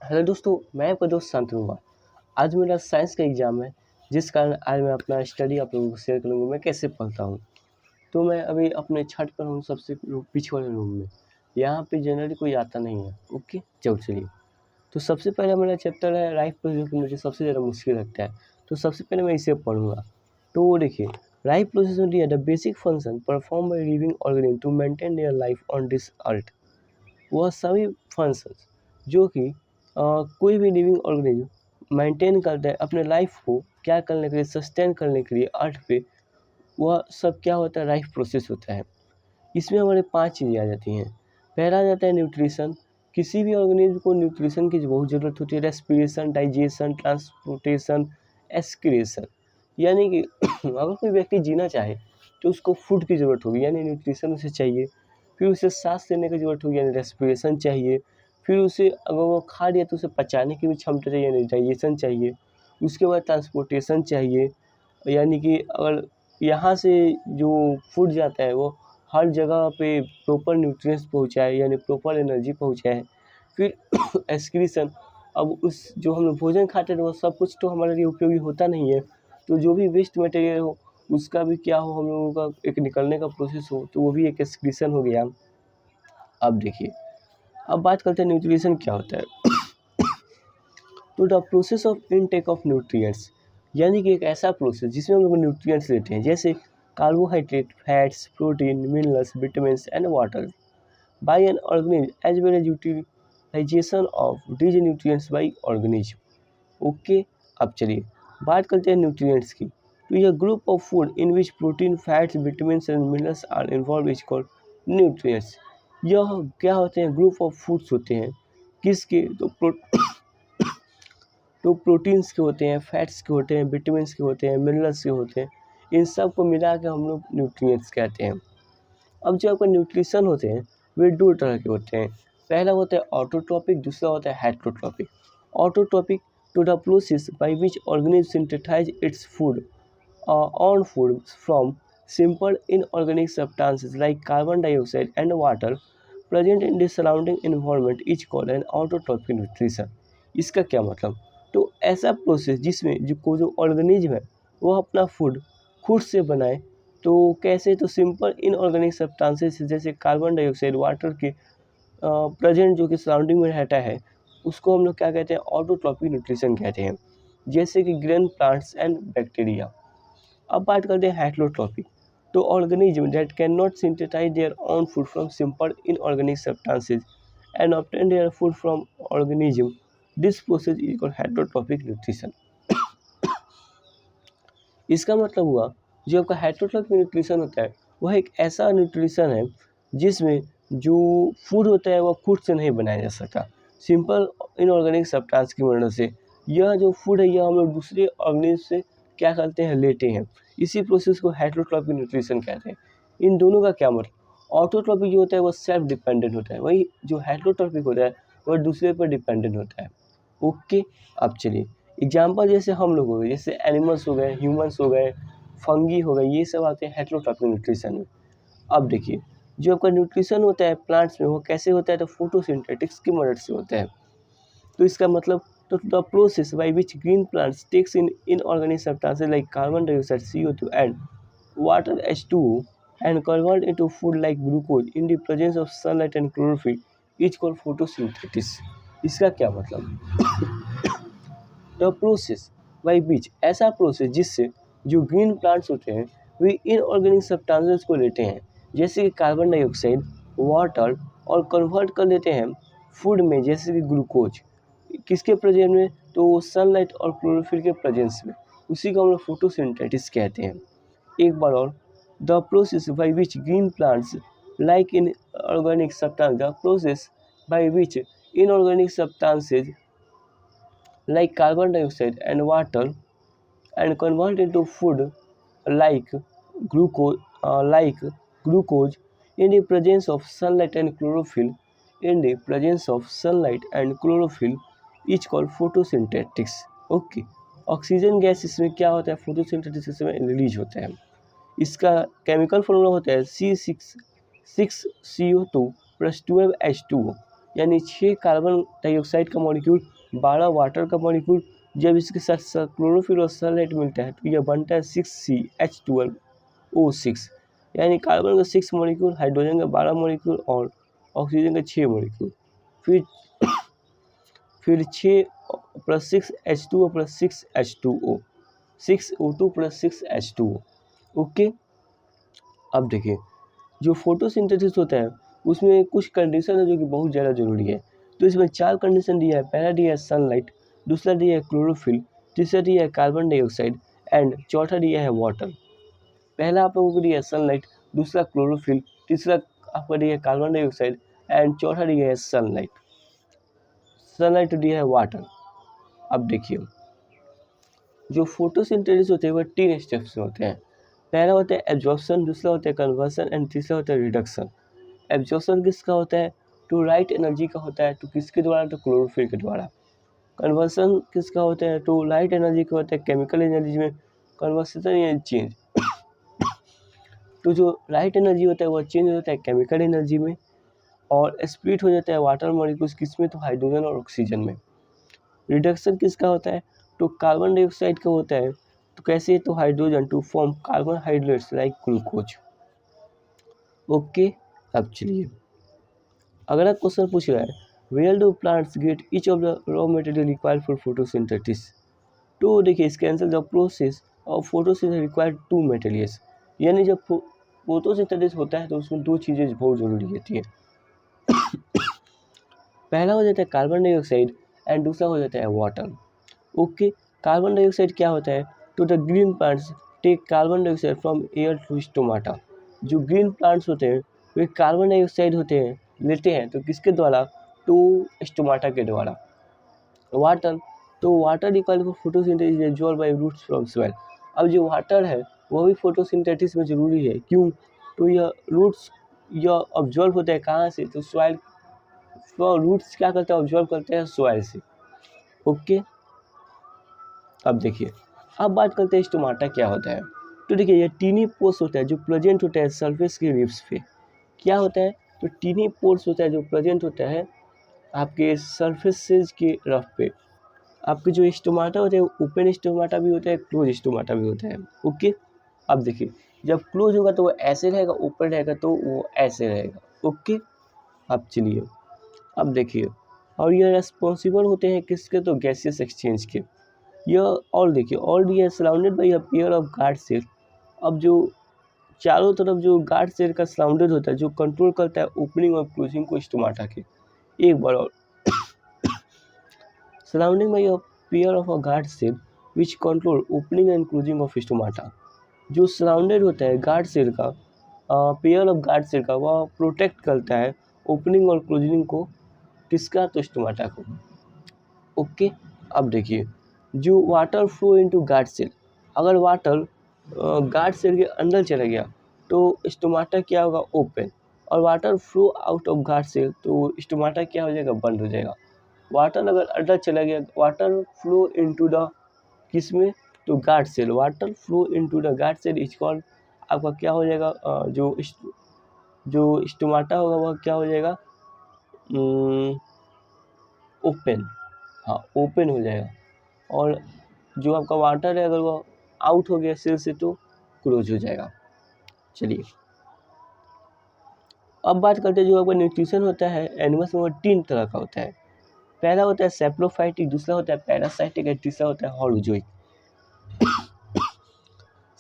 Hello दोस्तों, मैं आपका दोस्त शांतनु। आज मेरा साइंस का एग्ज़ाम है, जिस कारण आज मैं अपना स्टडी आप लोगों को शेयर करूँगा, मैं कैसे पढ़ता हूँ। तो मैं अभी अपने छत पर हूँ, सबसे पीछे वाले रूम में। यहाँ पे जनरली कोई आता नहीं है। ओके, चलिए। तो सबसे पहला मेरा चैप्टर है लाइफ प्रोसेस, जो कि मुझे सबसे ज़्यादा मुश्किल लगता है। तो सबसे पहले मैं इसे पढ़ूँगा। तो वो देखिए, लाइफ प्रोसेस होती है the basic function perform by living organism to maintain their life on this earth. वह सभी फंक्शंस जो कि कोई भी लिविंग ऑर्गेनिज्म मेंटेन करता है अपने लाइफ को क्या करने के लिए, सस्टेन करने के लिए अर्थ पे, वह सब क्या होता है, लाइफ प्रोसेस होता है। इसमें हमारे 5 चीज़ें आ जाती हैं। पहला आ जाता है न्यूट्रिशन। किसी भी ऑर्गेनिज्म को न्यूट्रिशन की बहुत ज़रूरत होती है। Respiration, digestion, transportation, excretion. यानी कि अगर कोई व्यक्ति जीना चाहे तो उसको फूड की ज़रूरत होगी, यानी न्यूट्रिशन उसे चाहिए। फिर उसे सांस लेने की ज़रूरत होगी, यानी रेस्पिरेशन चाहिए। फिर उसे अगर वो खा लिया तो उसे पचाने की भी क्षमता चाहिए, यानी डाइजेशन चाहिए। उसके बाद ट्रांसपोर्टेशन चाहिए, यानी कि अगर यहाँ से जो फूड जाता है वो हर जगह पे प्रॉपर न्यूट्रिएंट्स पहुँचाए, यानी प्रॉपर एनर्जी पहुँचाए। फिर एक्सक्रीशन, अब उस जो हम लोग भोजन खाते हैं वो सब कुछ तो हमारे लिए उपयोगी होता नहीं है। तो जो भी वेस्ट मटेरियल हो उसका भी क्या हो, हम लोगों का एक निकलने का प्रोसेस हो, तो वो भी एक एक्सक्रीशन हो गया। अब देखिए, अब बात करते हैं न्यूट्रिशन क्या होता है। तो the process of intake of nutrients, यानी कि एक ऐसा प्रोसेस जिसमें हम लोग न्यूट्रिएंट्स लेते हैं, जैसे carbohydrate, fats, protein, minerals, vitamins and water by an organism as well as utilization of these nutrients by organism. Okay, अब चलिए बात करते हैं न्यूट्रिएंट्स की। तो यह group of food in which protein, fats, vitamins and minerals are involve is called nutrients. यह क्या होते हैं, ग्रुप ऑफ फूड्स होते हैं। किसके, तो प्रोटीन्स के होते हैं, फैट्स के होते हैं, विटामिन्स के होते हैं, मिनरल्स के होते हैं। इन सब को मिला के हम लोग न्यूट्रिएंट्स कहते हैं। अब जो आपका न्यूट्रिशन होते हैं वे दो तरह के होते हैं। पहला होता है ऑटोट्रॉपिक, दूसरा होता है heterotrophic. Autotrophic, to the process by which organism synthesize its food own food from simple inorganic substances like carbon dioxide and water present in the surrounding environment is called an autotrophic nutrition। इसका क्या मतलब, तो ऐसा process जिसमें जो organism है वो अपना फूड खुद से बनाए। तो कैसे, तो सिंपल इनऑर्गेनिक सब्सटेंसेस जैसे कार्बन डाइऑक्साइड, वाटर के प्रेजेंट जो कि सराउंडिंग में रहता है, उसको हम लोग क्या कहते हैं, ऑटोट्रॉपिक न्यूट्रिशन कहते हैं। जैसे कि ग्रेन, प्लांट्स एंड बैक्टीरिया। अब बात करते हैं हेटेरोट्रॉपिक। तो organism that can not synthesize their own food from simple inorganic substances and obtain their food from organism, this process is called heterotrophic nutrition. इसका मतलब हुआ, जो आपका हेटेरोट्रॉपिक न्यूट्रिशन होता है वह एक ऐसा न्यूट्रिशन है जिसमें जो फूड होता है वह खुद से नहीं बनाया जा सकता, सिंपल इनऑर्गेनिक सब्सटेंस की मदद से। यह जो फूड है यह हम लोग दूसरे ऑर्गेनिज्म से क्या करते हैं, लेते हैं। इसी प्रोसेस को हेटेरोट्रॉपिक न्यूट्रिशन कहते हैं। इन दोनों का क्या मतलब, ऑटोट्रॉपिक जो होता है वह सेल्फ डिपेंडेंट होता है, वही जो हेटेरोट्रॉपिक होता है वह दूसरे पर डिपेंडेंट होता है। ओके, अब चलिए एग्जाम्पल, जैसे हम लोग हो गए, जैसे एनिमल्स हो गए, ह्यूमंस हो गए, फंगी हो गए, ये सब आते हैं हेटेरोट्रॉपिक न्यूट्रिशन में। अब देखिए, जो आपका न्यूट्रिशन होता है प्लांट्स में वो कैसे होता है, तो फोटोसिंथेटिक्स की मदद से होता है। तो इसका मतलब, तो the process by which green plants takes in inorganic substances like carbon dioxide, CO2 and water, H2O, and convert into food like glucose in the presence of sunlight and chlorophyll is called photosynthesis। इसका क्या मतलब, the process by which, ऐसा process जिससे जो green plants होते हैं वे inorganic substances को लेते हैं, जैसे कि कार्बन डाइऑक्साइड, वाटर, और कन्वर्ट कर देते हैं फूड में, जैसे कि ग्लूकोज। किसके प्रेजेंस में, तो सनलाइट और क्लोरोफिल के प्रेजेंस में। उसी को हम लोग फोटोसिंथेसिस कहते हैं। एक बार और, the process by which green plants like in organic substance, the process by which inorganic substances like carbon dioxide and water and convert into food like glucose in the presence of sunlight and chlorophyll, in the presence of sunlight and chlorophyll is called photosynthetics। Okay, oxygen gas इसमें क्या होता है, photosynthesis इसमें release होता है। इसका chemical formula होता है C6CO2 + 12H2O। यानी 6 कार्बन डाइऑक्साइड का मॉलिक्यूल, 12 वाटर का मॉलिक्यूल। जब इसके साथ क्लोरोफिल और सनलाइट मिलता है तो यह बनता है 6CH12O6, यानी कार्बन का 6 मॉलिक्यूल, हाइड्रोजन का 12 मॉलिक्यूल और ऑक्सीजन का 6 मॉलिक्यूल। फिर 6 + 6 H2O + 6 H2O, 6O2 + 6 H2O। Okay, अब देखिए जो फोटोसिंथेसिस होता है उसमें कुछ कंडीशन है जो कि बहुत ज़्यादा ज़रूरी है। तो इसमें 4 कंडीशन दिया है। पहला दिया है सनलाइट, दूसरा दिया है क्लोरोफिल, तीसरा दिया है कार्बन डाइऑक्साइड एंड चौथा दिया है वाटर। पहला आप लोगों को दिया है सनलाइट, दूसरा क्लोरोफिल, तीसरा आपका दिया है कार्बन डाइऑक्साइड एंड चौथा दिया है सनलाइट दिया है वाटर। अब देखिए जो फोटोसिंथेसिस होते हैं वह 3 स्टेप्स में होते हैं। पहला होता है एब्जॉर्प्शन, दूसरा होता है कन्वर्सन एंड तीसरा होता है रिडक्शन। एब्जॉर्प्शन किसका होता है? टू लाइट एनर्जी का होता है। तो किसके द्वारा? तो क्लोरोफिल के द्वारा। कन्वर्सन किसका होता है? टू लाइट एनर्जी का होता है केमिकल एनर्जी में कन्वर्सेशन या चेंज। तो जो लाइट एनर्जी होता है वह चेंज हो जाता है केमिकल एनर्जी में और स्प्लिट हो जाता है वाटर मॉलिक्यूल्स किसमें? तो हाइड्रोजन और ऑक्सीजन में। रिडक्शन किसका होता है? तो कार्बन डाइऑक्साइड का होता है। तो कैसे? तो hydrogen to form carbohydrates like glucose. Okay, अब चलिए अगला क्वेश्चन पूछ रहा है where do plants get each of the raw material required for photosynthesis. तो देखिए इसके answer the process of photosynthesis required 2 materials, यानी जब फोटोसिंथेसिस होता है तो उसमें 2 चीज़ें बहुत ज़रूरी होती है। पहला हो जाता है कार्बन डाइऑक्साइड एंड दूसरा हो जाता है वाटर। ओके, कार्बन डाइऑक्साइड क्या होता है? तो the green plants take carbon dioxide from air to stomata. जो ग्रीन प्लांट्स होते हैं वे कार्बन डाइऑक्साइड लेते हैं तो किसके द्वारा? तो स्टोमाटा के द्वारा। वाटर, तो water required for photosynthesis absorb by roots from soil. अब जो वाटर है वो भी फोटोसिंथेसिस में ज़रूरी है। क्यों? तो यह रूट्स यह ऑब्जॉर्व होता है कहाँ से? तो सॉइल। रूट्स क्या करते हैं? ऑब्जॉर्व करते हैं सॉइल से। ओके, अब देखिए अब बात करते हैं स्टोमाटा क्या होता है। तो देखिए ये टीनी पोर्स होता है जो प्रेजेंट होता है सरफेस के रिब्स पे। क्या होता है? तो टीनी पोर्स होता है जो प्रेजेंट होता है आपके सरफेसेस के रफ पे। आपके जो स्टोमाटा होते हैं ओपन स्टोमाटा भी होता है, क्लोज स्टोमाटा भी होता है। ओके, अब देखिए जब क्लोज होगा तो वो ऐसे रहेगा, ओपन रहेगा तो वो ऐसे रहेगा। ओके, अब चलिए अब देखिए और ये रेस्पॉन्सिबल होते हैं किसके? तो गैसियस एक्सचेंज के। यह और देखिए और भी है surrounded by a pair of guard cell. अब जो चारों तरफ जो गार्ड सेल का सराउंडेड होता है जो कंट्रोल करता है ओपनिंग और क्लोजिंग को स्टोमाटा के। एक बार और surrounding by a pair of a guard cell which control opening and closing of stomata. जो सराउंडेड होता है गार्ड सेल का, पेयर ऑफ गार्ड सेल का, वह प्रोटेक्ट करता है ओपनिंग और क्लोजिंग को किसका? तो स्टोमाटा को। ओके, अब देखिए जो water flow into guard cell, अगर वाटर गार्ड सेल के अंदर चला गया तो स्टोमाटा क्या होगा? ओपन। और water flow out of guard cell तो स्टोमाटा क्या हो जाएगा? बंद हो जाएगा। वाटर अगर अंदर चला गया, वाटर फ्लो इनटू द किस में? तो guard cell. Water flow into the guard cell is called आपका क्या हो जाएगा? जो स्टोमाटा होगा वह क्या हो जाएगा? ओपन। हाँ, ओपन हो जाएगा। और जो आपका वाटर है अगर वो आउट हो गया सेल से तो क्लोज हो जाएगा। चलिए अब बात करते हैं जो आपका न्यूट्रिशन होता है एनिमल्स में वो 3 तरह का होता है। पहला होता है सेप्लोफाइटिक, दूसरा होता है पैरासाइटिक और तीसरा होता है हॉलोजोइक।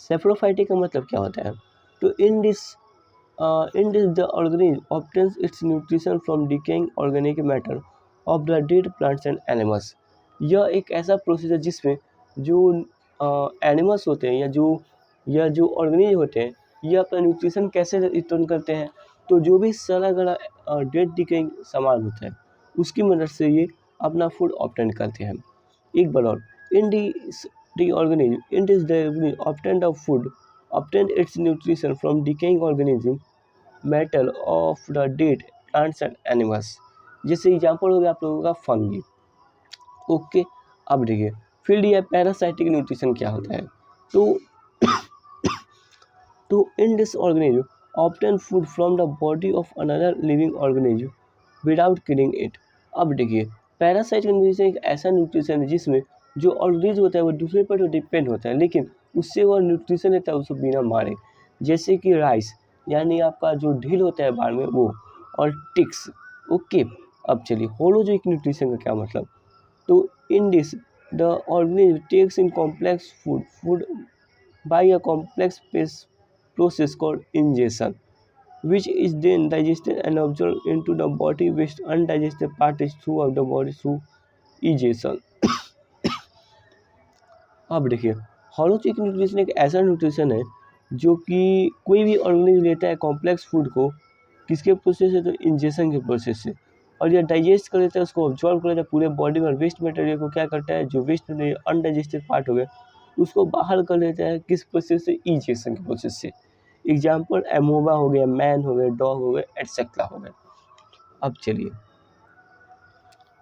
सेप्लोफाइटिक का मतलब क्या होता है? तो in this the organism obtains it's nutrition from decaying organic matter of the dead plants and animals. यह एक ऐसा प्रोसेस है जिसमें जो एनिमल्स होते हैं या जो ऑर्गेनिज्म होते हैं ये अपना न्यूट्रिशन कैसे रिटर्न करते हैं? तो जो भी सड़ा गला डेड डिकेइंग सामान होता है उसकी मदद से ये अपना फूड ऑब्टेन करते हैं। एक बार और इन the organism in this the obtained of food obtain its nutrition from decaying organism metal of the dead plants and animals। जैसे एग्जाम्पल हो गया आप लोगों का फंगी। ओके, अब देखिए फिर ये पैरासाइटिक न्यूट्रिशन क्या होता है? तो in this organism obtain food from the body of another living organism without killing it. अब देखिए, पैरासाइट का न्यूट्रिशन एक ऐसा न्यूट्रिशन है जिसमें जो ऑर्गेनिज्म होता है वो दूसरे पर तो डिपेंड होता है, लेकिन उससे वो न्यूट्रिशन लेता है उसको बिना मारे। जैसे कि राइस, यानी आपका जो ढील होता है बाल में वो, और टिक्स। ओके, अब चलिए होलोजोइक न्यूट्रिशन का क्या मतलब। तो in this the organism takes in complex food by a complex process called ingestion, which is then digested and absorbed into the body waste undigested part is throughout the body through egestion। अब देखिए, होलोचिक nutrition एक ऐसा nutrition है जो कि कोई भी organism लेता है कॉम्प्लेक्स फूड को, किसके प्रोसेस से, तो इंजेक्शन के प्रोसेस से, और ये डाइजेस्ट कर लेता है, उसको ऑब्जॉर्व कर लेता है पूरे बॉडी में, वेस्ट मटेरियल को क्या करता है, जो वेस्ट मटेरियल अनडाइजेस्टेड पार्ट हो गए उसको बाहर कर लेता है, किस प्रोसेस से, इंजेक्शन के प्रोसेस से। एग्जाम्पल एमोबा हो गया, मैन हो गए, डॉग हो गए, एटसेट्रा हो गए। अब चलिए,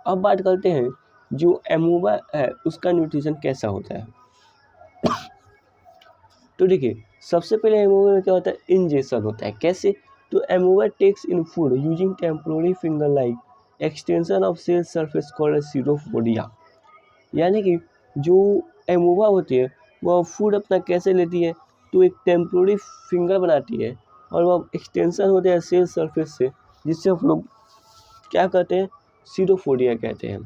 अब बात करते हैं जो एमोबा है उसका न्यूट्रिशन कैसा होता है। तो देखिए, सबसे पहले एमोबा में क्या होता है, इंजेक्शन होता है। कैसे, तो amoeba takes in food using temporary finger like extension of cell surface called pseudopodia. यानी कि जो एमोबा होती है वह फूड अपना कैसे लेती है, तो एक टेम्पोररी फिंगर बनाती है और वह एक्सटेंशन होता है सेल सरफेस से, जिससे हम लोग क्या कहते हैं, सीरोपोडिया कहते हैं।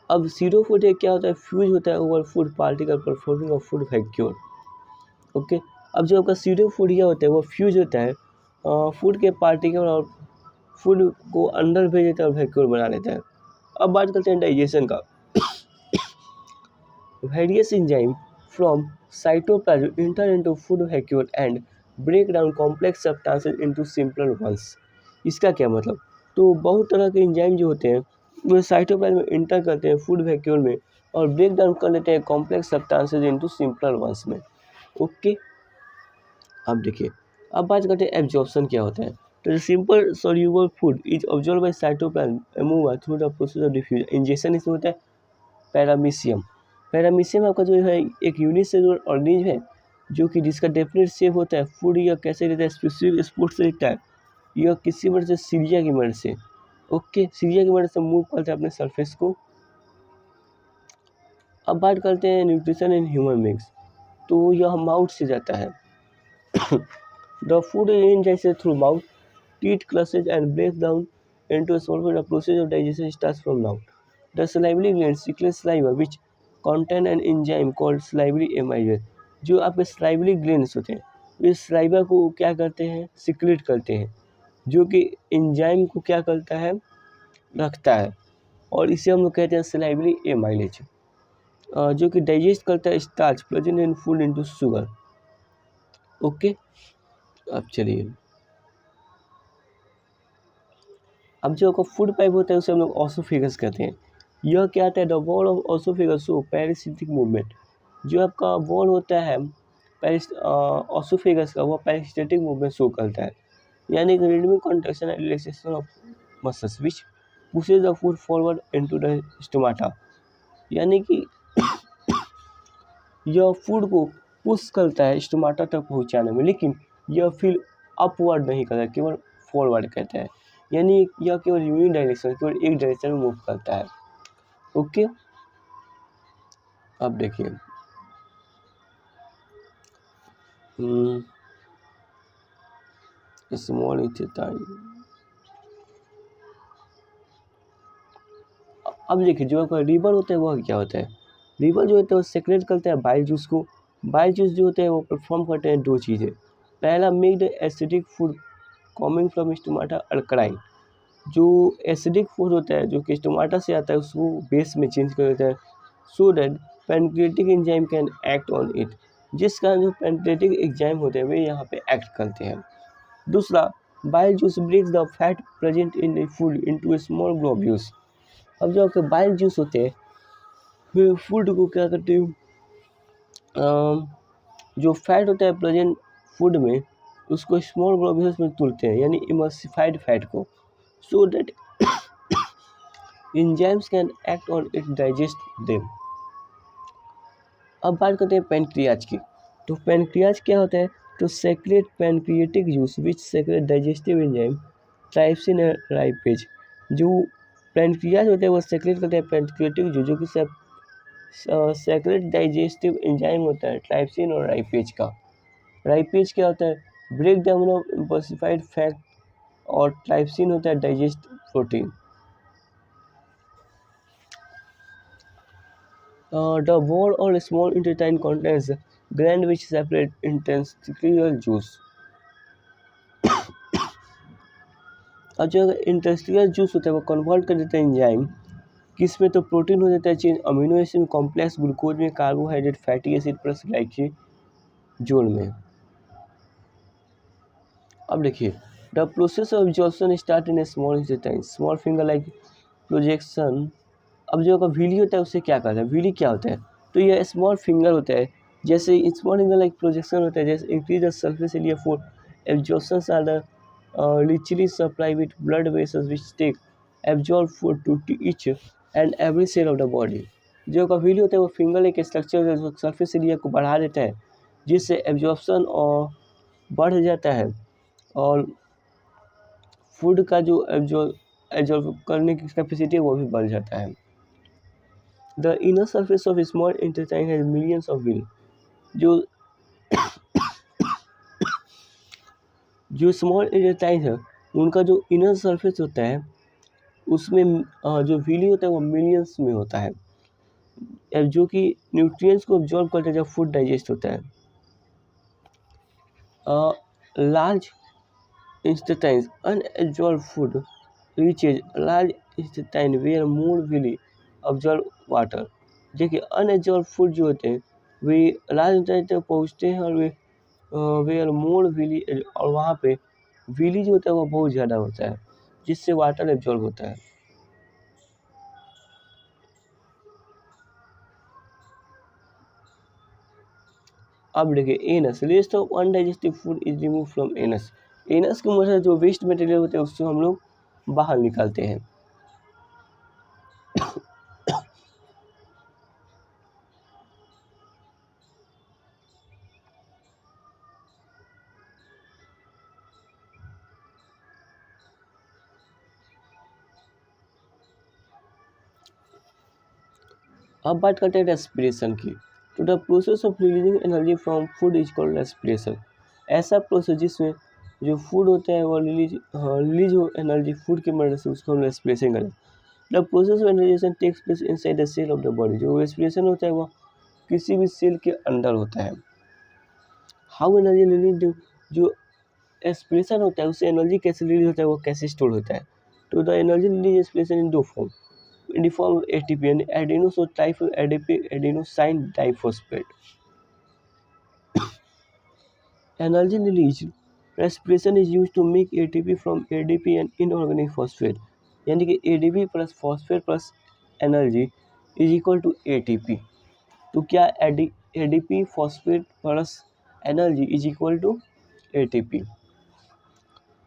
अब सीरोपोडिया क्या होता है, फ्यूज होता है over food particle performing of food vacuole. Okay, अब जो आपका सीरोपोडिया होता है वो फ्यूज होता है फूड के पार्टिकल और फूड को अंदर भेज देता है और वैक्यूल बना लेता है। अब बात करते हैं डाइजेशन का। Various enzymes from cytoplasm enter into food vacuole and break down complex substances into simpler ones। इसका क्या मतलब, तो बहुत तरह के एंजाइम जो होते हैं वो साइटोप्लाज्म में इंटर करते हैं फूड वैक्यूल में और ब्रेक डाउन कर लेते हैं complex substances into simpler ones में। ओके, अब देखिए, अब बात करते हैं एब्जॉर्प्शन क्या होता है। तो simple soluble food is absorb by cytoplasm amoeba through the process of diffusion. Ingestion इसमें होता है पैरामीशियम। पैरामीशियम आपका जो है एक यूनिसेलुलर ऑर्गेनिज्म है जो कि जिसका डेफिनेट शेप होता है फूड, या कैसे रहता है, स्पेसिफिक स्पोर्ट से रहता है, यह किसी मदद से सीरिया की मदद से। ओके, सीरिया की मदद से मूव करता है अपने सरफेस को। अब बात करते हैं न्यूट्रिशन इन ह्यूमन बींग्स, तो यह माउथ से जाता है। द फूड इज इन जैसे through mouth, teeth crushes and break down into solvent. The process of digestion starts from mouth. The salivary glands secrete saliva which contain an enzyme called salivary amylase। जो आपके salivary glands होते हैं वे saliva को क्या करते हैं, secrete करते हैं, जो कि एंजाइम को क्या करता है, रखता है, और इसे हम लोग कहते हैं salivary amylase, जो कि डाइजेस्ट करता है starch present in food into sugar. Okay, अब चलिए, अब जो आपका फूड पाइप होता है उसे हम लोग ऑसोफेगस कहते हैं। यह क्या आता है, the wall of oesophagus show parasitic movement. जो आपका वॉल होता है ऑसोफेगस का, वह पैरासिटिक मूवमेंट शो करता है, यानी कि rhythmic contraction and relaxation of muscles which pushes the food forward into the stomata. यानी कि यह फूड को पुश करता है स्टोमाटा तक पहुंचाने में, लेकिन यह फील अपवर्ड नहीं करता, केवल फॉरवर्ड कहता है, यानी यह केवल यूनिक डायरेक्शन, केवल एक डायरेक्शन में मूव करता है। ओके, अब देखिए, स्मॉल इंटेस्टाइन। अब देखिए, जो आपका लिवर होता है वह क्या होता है। लिवर जो होता है वो सेक्रेट करता है बाइल जूस को। बाइल जूस जो होते हैं वो परफॉर्म करते हैं दो चीज़ें। पहला, make the acidic food coming from stomata alkaline. जो एसिडिक फूड होता है जो कि स्टोमाटा से आता है उसको बेस में चेंज कर देता है, so that pancreatic enzyme can act on it. जिस कारण जो पैनक्रियाटिक एंजाइम होते हैं वे यहाँ पे एक्ट करते हैं। दूसरा, bile juice breaks the fat present in the food into small globules. अब जो आपके बाइल जूस होते हैं वे फूड को क्या करते हैं, जो फैट होता है प्रेजेंट फूड में उसको स्मॉल ग्लोब्यूल्स में तोड़ते हैं, यानी इमल्सिफाइड फैट को, so that enzymes can act on it, digest them। अब बात करते हैं पैनक्रियाज की। तो पैनक्रियाज क्या होता है, तो secrete pancreatic juice which secrete digestive enzyme trypsin और लाइपेज। जो पैनक्रियाज होते हैं वो सेक्रेट करते हैं पैनक्रियाटिक जो कि सेक्रेट डाइजेस्टिव एंजाइम होता है ट्राइप्सिन और लाइपेज का। लाइपेज क्या होता है? ब्रेक डाउन ऑफ इम्पल्सिफाइड फैट, और ट्राइप्सिन होता है digest protein. The wall or small intestine contains gland which separate intestinal juice. और जो इंटेस्टिनल जूस होता है वो कन्वर्ट कर देता है एंजाइम किसमें, तो प्रोटीन हो जाता है चेंज अमीनो एसिड में, कॉम्प्लेक्स ग्लूकोज में, कार्बोहाइड्रेट फैटी एसिड प्लस ग्लाइकोजोल में। अब देखिए the process of absorption start in A small intestine, small finger like projection. अब जो का व्हीली होता है उससे क्या करता है? व्हीली क्या होता है? तो ये स्मॉल फिंगर होता है, जैसे स्मॉल फिंगर लाइक प्रोजेक्शन होता है, जैसे increase the surface area for absorption are the literally supply with blood vessels which take absorb food to each and every cell of the body। जो का wheelie होता है वो फिंगर एक structure है जो सरफेस एरिया को बढ़ा देता है जिससे एब्जॉर्प्शन और बढ़ जाता है और फूड का जो एब्जॉर्ब करने की कैपेसिटी है वो भी बढ़ जाता है। The inner surface of small intestine has millions of wheel. जो जो स्मॉल इंटेस्टाइन है उनका जो इनर सरफेस होता है उसमें जो व्हीली होता है वो मिलियंस में होता है, जो कि न्यूट्रिएंट्स को एब्जॉर्ब करता है जब फूड डाइजेस्ट होता है। Large intestines unabsorb food reaches large intestine where more wholly absorb water. देखिए अनएब्जॉर्ब फूड जो होते हैं वे लार्ज इंटेस्टाइन तक पहुँचते हैं और वे वेयर मोर व्हीली, और वहाँ पे व्हीली जो होता है वो बहुत ज़्यादा होता है जिससे वाटर एब्जॉर्ब होता है। अब देखिए anus, list of undigestive food is remove from anus. Anus के मतलब जो वेस्ट मटेरियल होते हैं उससे हम लोग बाहर निकालते हैं। अब बात करते हैं रेस्पिरेशन की। तो the process of releasing energy from food is called respiration. ऐसा प्रोसेस जिसमें जो फूड होता है वो रिलीज हो एनर्जी फूड की मदद से, उसको हम रेस्पिरेशन करें। The process of energisation takes place inside the cell of the body. जो रेस्पिरेशन होता है वो किसी भी सेल के अंदर होता है। हाउ एनर्जी रिलीज, जो एक्सप्रेशन होता है उससे एनर्जी कैसे रिलीज होता है, वो कैसे स्टोर होता है। तो the energy release expression in दो form, in the form of ATP and adenosine diphosphate। Energy release respiration is used to make ATP from ADP and inorganic phosphate। यानी कि ADP plus phosphate plus energy is equal to ATP। तो क्या ADP phosphate plus energy is equal to ATP।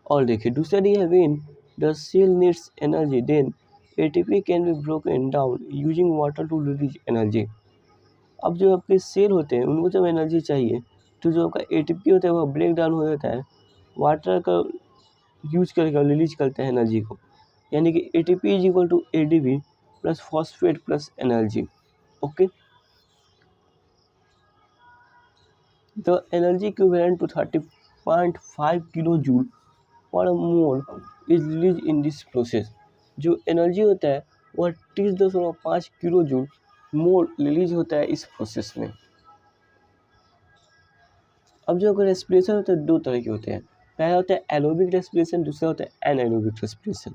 और देखिए दूसरा दिया है when the cell needs energy then ATP can be broken down using water to release energy. अब जो आपके सेल होते हैं उनको जब एनर्जी चाहिए तो जो आपका ATP होता है वो ब्रेक डाउन हो जाता है, वाटर का यूज करके रिलीज करते हैं एनर्जी को। यानी कि ATP is equal to ADP plus phosphate plus energy. Okay, the energy equivalent to 30.5 kilo joule per mole is release in this process. जो एनर्जी होता है वह 30.5 किलो जूल मोल रिलीज होता है इस प्रोसेस में। अब जो अगर रेस्पिरेशन होता है दो तरह के होते हैं, पहला होता है एरोबिक रेस्पिरेशन, दूसरा होता है एनाएरोबिक रेस्पिरेशन।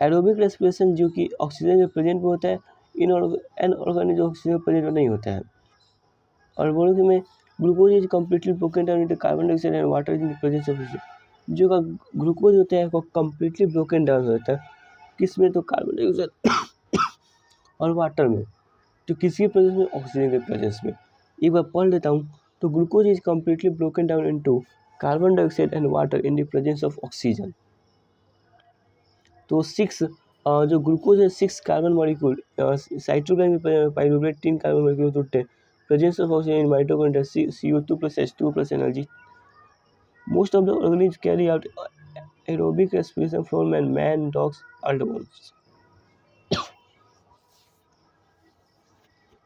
एरोबिक रेस्पिरेशन जो कि ऑक्सीजन के प्रेजेंट में होता है, इनऑर्गेनिक जो ऑक्सीजन प्रेजेंट में नहीं होता है। और बोलो में glucose is completely broken down into carbon dioxide and water in the presence of जो का ग्लूकोज होता है वो कम्प्लीटली ब्रोकन डाउन होता है किसमें, तो कार्बन डाइऑक्साइड और वाटर में, तो किसी के प्रेजेंस में, ऑक्सीजन के प्रेजेंस में। एक बार पढ़ लेता हूँ। तो glucose is completely broken down into carbon dioxide and water in the presence of oxygen. तो जो ग्लूकोज है 6 कार्बन मॉलिक्यूल साइटोप्लाज्म में पाइरुवेट 3 कार्बन मॉलिक्यूल टूटते हैं, presence of oxygen in mitochondria CO2 plus H2 plus energy. Most of the organism carry out aerobic respiration from man dogs altars.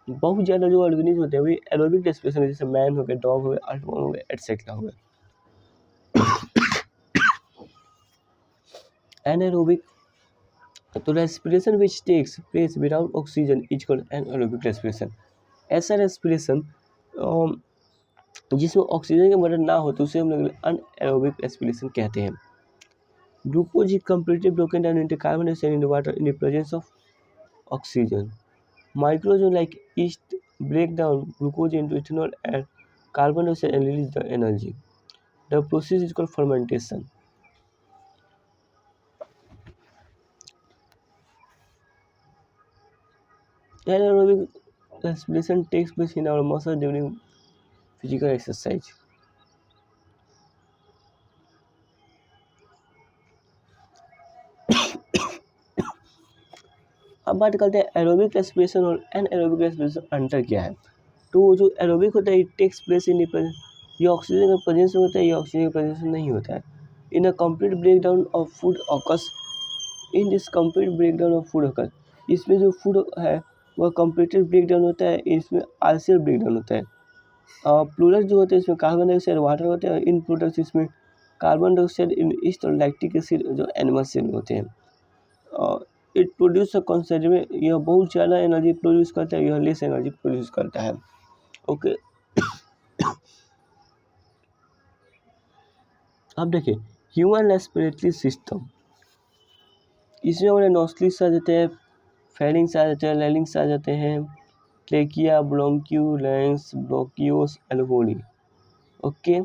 बहुत ज़्यादा जो organism होते हैं वही एरोबिक रेस्पिरेशन, जैसे मैन हो गए, डॉग हो गए, अल्टर्स हो गए, एटसेट्रा हो गए। एनारोबिक, तो respiration which takes place without oxygen is called anaerobic respiration. ऐसा रेस्पिरेशन जिसमें ऑक्सीजन की मदद ना हो तो उसे हम लोग अनएरोबिक रेस्पिरेशन कहते हैं। Glucose is completely broken down into carbon dioxide in the water in the presence of oxygen. Microorganisms like yeast break down glucose into ethanol and carbon dioxide and release the energy. The process is called fermentation. Anaerobic respiration takes place in our muscles during physical exercise. अब बात करते हैं aerobic respiration और anaerobic respiration अंतर क्या है। तो जो एरोबिक होता है इट टेक्स प्लेस इन ये ऑक्सीजन का प्रेजेंस में होता है, ये ऑक्सीजन का प्रेजेंस में नहीं होता है। In a complete break down of food occurs, in this complete break down of food occurs, इसमें जो फूड है वह कंप्लीटेड ब्रेक डाउन होता है, इसमें आल्सियल ब्रेक डाउन होता है। प्रोडक्ट जो होते हैं इसमें कार्बन डाइऑक्साइड वाटर होते हैं, इन प्रोडक्ट्स इसमें कार्बन डाइऑक्साइड इन ईस्ट और लैक्टिक एसिड जो एनिमल सेल होते हैं। इट प्रोड्यूस कंसेंट्रेट, यह बहुत ज़्यादा एनर्जी प्रोड्यूस करता है, यह लेस एनर्जी प्रोड्यूस करता है। ओके अब देखिए ह्यूमन रेस्पिरेटरी सिस्टम, इसमें हमारे नॉस्ट्रिल्स आ जाते हैं, फेरिंग्स आ जाते हैं, लैरिंग्स आ जाते हैं, ट्रेकिया, ब्रोंक्यू, लैंग्स, ब्रोंकियोस, एल्वोली। ओके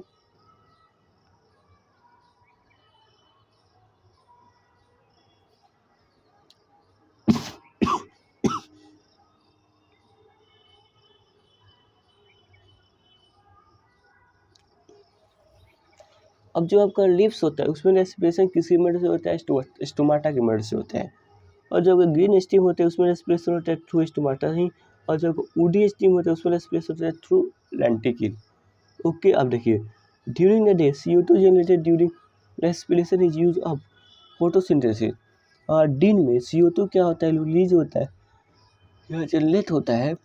अब जो आपका लिप्स होता है उसमें रेस्पिरेशन किसकी मदद से होता है, स्टोमाटा की मदद से होता है। और जो ग्रीन स्टीम होते हैं उसमें रेस्पिरेशन होता है थ्रू स्टोमाटा ही, और जो वुडी स्टीम होता है उसमें रेस्पिरेशन होता है थ्रू लेंटिक्यूल। ओके अब देखिए during the day CO2 generated during respiration is use of photosynthesis. दिन में CO2 क्या होता है, रिलीज होता है, यह जनरेट होता है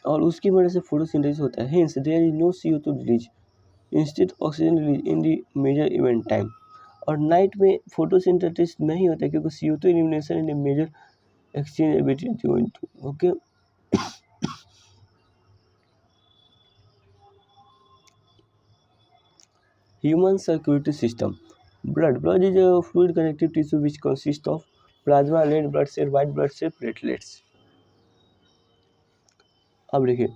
और उसकी वजह से फोटोसिंथेसिस होता है। Hence there is no CO2 release, instead oxygen release in the major event time. और नाइट में फोटोसिंथेसिस नहीं होता है क्योंकि CO2 elimination in the major exchange between two. Okay Human circulatory system. Blood. Blood is a fluid connective tissue which consists of plasma, red blood cell, white blood cell, platelets. अब देखिए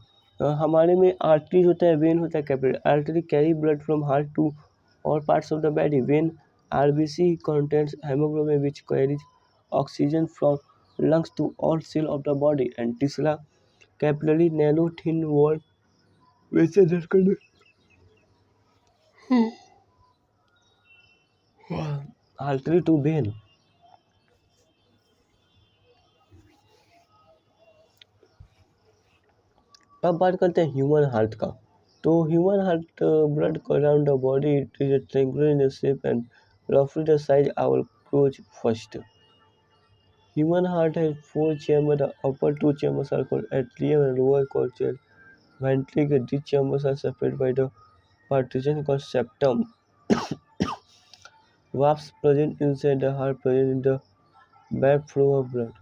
हमारे में artery होता है, vein होता है, capillary. Artery carry blood from heart to all parts of the body. Vein RBC contains hemoglobin which carries oxygen from lungs to all cells of the body. And tisla capillary narrow thin wall vessels that conduct artery to vein. अब बात करते हैं human heart का। तो human heart blood around the body it is triangular in shape and roughly the size our approach first. Human heart has four chambers. The upper two chambers are called atrium and lower called ventricle. These chambers are separated by the partition called septum. Valves present inside the heart present in the backflow of blood.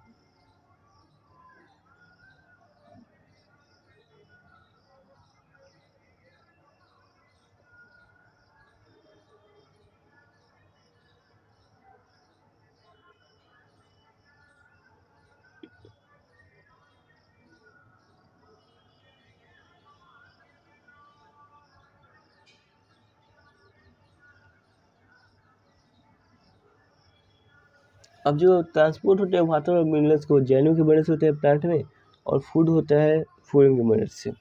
अब जो transport होते हैं water और minerals को जैनों की मदद से होते हैं प्लांट में, और फूड होता है फूडिंग की मदद से।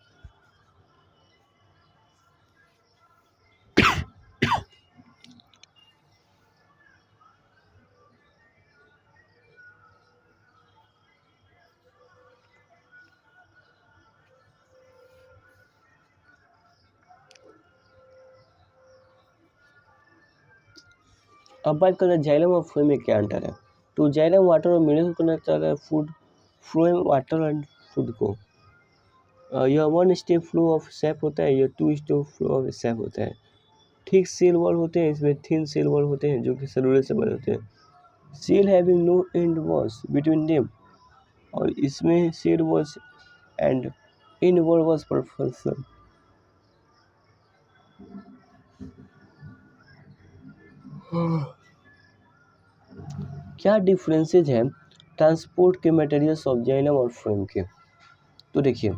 अब बात करें जाइलम और फ्लोएम में क्या अंतर है। तो जाइलम वाटर और मिनरल को कनेक्ट करता है food, phloem water and food को। यह 1 स्टेप फ्लो ऑफ सैप होता है, यह 2 स्टेप फ्लो ऑफ सैप होता है। ठीक सेल वॉल होते हैं, इसमें थिन सेल वॉल होते हैं जो कि सेलुलर से बने होते हैं। Cell having no end walls between them, और इसमें cell walls and in wall walls perfection. क्या डिफरेंसेज हैं ट्रांसपोर्ट के मटेरियल्स ऑफ जाइलम और फ्लोएम के। तो देखिए,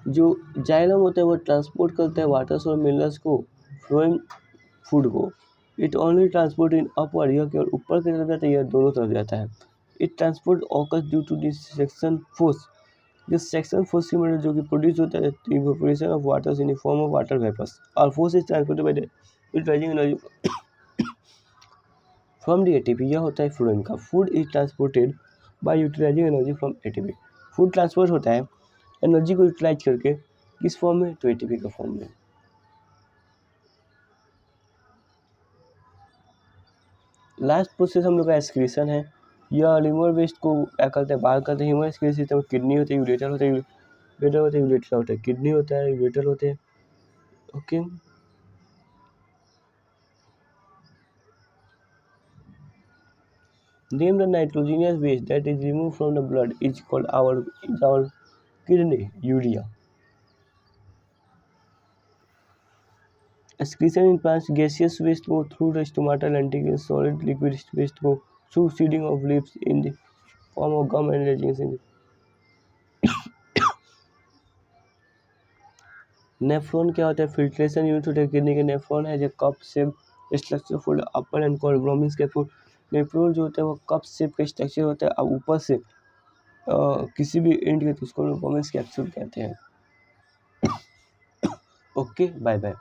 जो जाइलम होता है वो ट्रांसपोर्ट करता है वाटर्स और मिनरल्स को, फ्लोएम फूड को। It only transport in upward, यह केवल ऊपर की तरफ जाता है, यह दोनों तरफ जाता है। It transport occurs due to this suction force, जिस सेक्शन फोर्स की मदद जो कि प्रोड्यूस होता है evaporation of waters in the form of water vapours, और force is transported by the utilising energy from the ATP. यह होता है फ्लोएम का। Food is transported by utilising energy from ATP. Food transport होता है energy को utilise करके, किस फॉर्म में, तो एटीपी का फॉर्म में। लास्ट प्रोसेस हम लोग का एक्सक्रीशन है। यह लिवर वेस्ट को क्या करते हैं, बाहर करते हैं। ह्यूमन एक्सक्रीशन सिस्टम में किडनी होती है, यूरेटर होता है, यूरेटर होता है, यूरेटर होता है, किडनी होता है, यूरेटर होते हैं। Okay, name the nitrogenous waste that is remove from the blood is called our kidney, urea. Excretion in plants, gaseous waste go through the stomata, lenticular solid liquid waste go through seeding of leaves in the form of gum and resins in the nephron क्या होता है, filtration unit होता है kidney के। Nephron है जो cup shape structure for upper end core Bowman's capsule. Nephron जो होता है वो कप शेप का स्ट्रक्चर होता है, अब ऊपर से किसी भी एंड के, तो उसको ब्रोमिन्स कैप्सूल कहते हैं। Okay, bye bye.